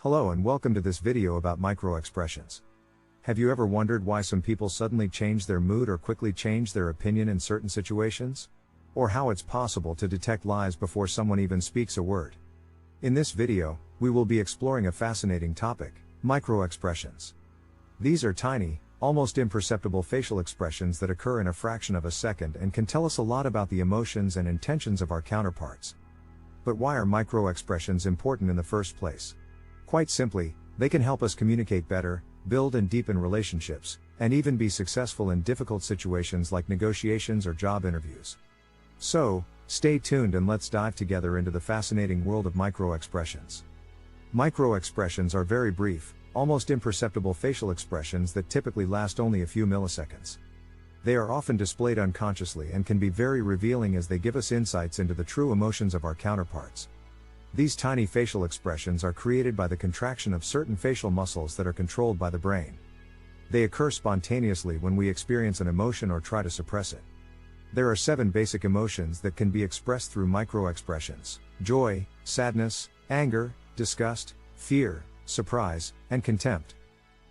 Hello and welcome to this video about microexpressions. Have you ever wondered why some people suddenly change their mood or quickly change their opinion in certain situations? Or how it's possible to detect lies before someone even speaks a word? In this video, we will be exploring a fascinating topic, microexpressions. These are tiny, almost imperceptible facial expressions that occur in a fraction of a second and can tell us a lot about the emotions and intentions of our counterparts. But why are microexpressions important in the first place? Quite simply, they can help us communicate better, build and deepen relationships, and even be successful in difficult situations like negotiations or job interviews. So, stay tuned and let's dive together into the fascinating world of microexpressions. Microexpressions are very brief, almost imperceptible facial expressions that typically last only a few milliseconds. They are often displayed unconsciously and can be very revealing as they give us insights into the true emotions of our counterparts. These tiny facial expressions are created by the contraction of certain facial muscles that are controlled by the brain. They occur spontaneously when we experience an emotion or try to suppress it. There are 7 basic emotions that can be expressed through microexpressions: joy, sadness, anger, disgust, fear, surprise, and contempt.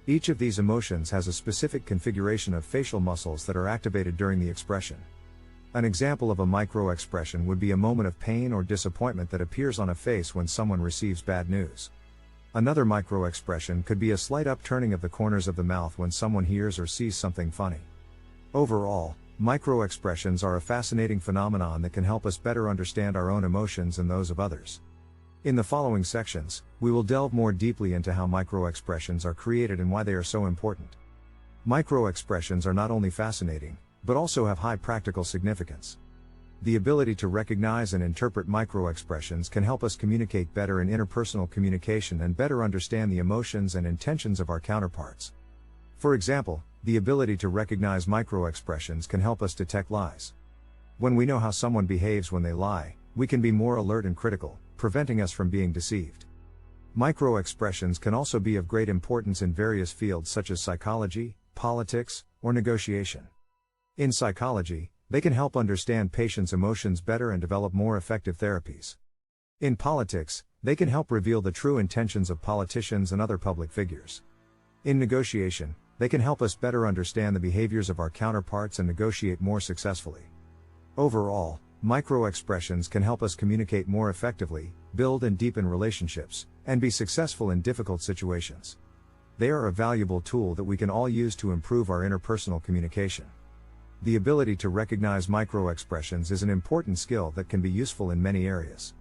Each of these emotions has a specific configuration of facial muscles that are activated during the expression. An example of a microexpression would be a moment of pain or disappointment that appears on a face when someone receives bad news. Another microexpression could be a slight upturning of the corners of the mouth when someone hears or sees something funny. Overall, microexpressions are a fascinating phenomenon that can help us better understand our own emotions and those of others. In the following sections, we will delve more deeply into how microexpressions are created and why they are so important. Microexpressions are not only fascinating, but also have high practical significance. The ability to recognize and interpret microexpressions can help us communicate better in interpersonal communication and better understand the emotions and intentions of our counterparts. For example, the ability to recognize microexpressions can help us detect lies. When we know how someone behaves when they lie, we can be more alert and critical, preventing us from being deceived. Microexpressions can also be of great importance in various fields such as psychology, politics, or negotiation. In psychology, they can help understand patients' emotions better and develop more effective therapies. In politics, they can help reveal the true intentions of politicians and other public figures. In negotiation, they can help us better understand the behaviors of our counterparts and negotiate more successfully. Overall, microexpressions can help us communicate more effectively, build and deepen relationships, and be successful in difficult situations. They are a valuable tool that we can all use to improve our interpersonal communication. The ability to recognize microexpressions is an important skill that can be useful in many areas.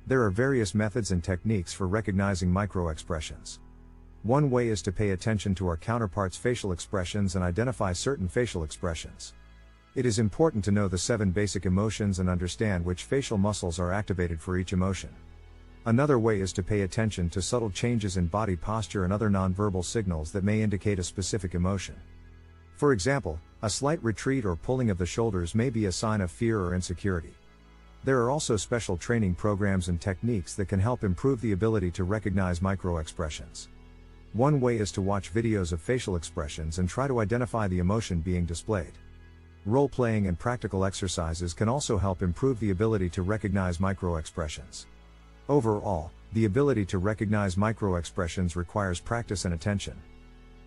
There are various methods and techniques for recognizing microexpressions. One way is to pay attention to our counterparts' facial expressions and identify certain facial expressions. It is important to know the 7 basic emotions and understand which facial muscles are activated for each emotion. Another way is to pay attention to subtle changes in body posture and other nonverbal signals that may indicate a specific emotion. For example, a slight retreat or pulling of the shoulders may be a sign of fear or insecurity. There are also special training programs and techniques that can help improve the ability to recognize microexpressions. One way is to watch videos of facial expressions and try to identify the emotion being displayed. Role-playing and practical exercises can also help improve the ability to recognize microexpressions. Overall, the ability to recognize microexpressions requires practice and attention.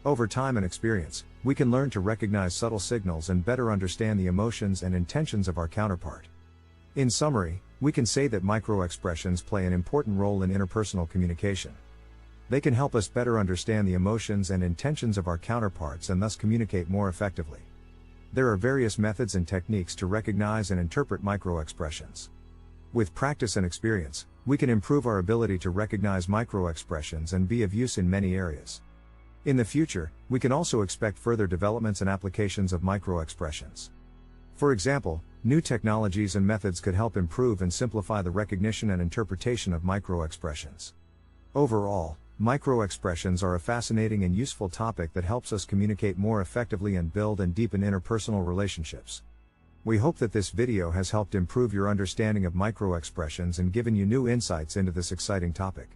Over time and experience, we can learn to recognize subtle signals and better understand the emotions and intentions of our counterpart. In summary, we can say that microexpressions play an important role in interpersonal communication. They can help us better understand the emotions and intentions of our counterparts and thus communicate more effectively. There are various methods and techniques to recognize and interpret microexpressions. With practice and experience, we can improve our ability to recognize microexpressions and be of use in many areas. In the future, we can also expect further developments and applications of microexpressions. For example, new technologies and methods could help improve and simplify the recognition and interpretation of microexpressions. Overall, microexpressions are a fascinating and useful topic that helps us communicate more effectively and build and deepen interpersonal relationships. We hope that this video has helped improve your understanding of microexpressions and given you new insights into this exciting topic.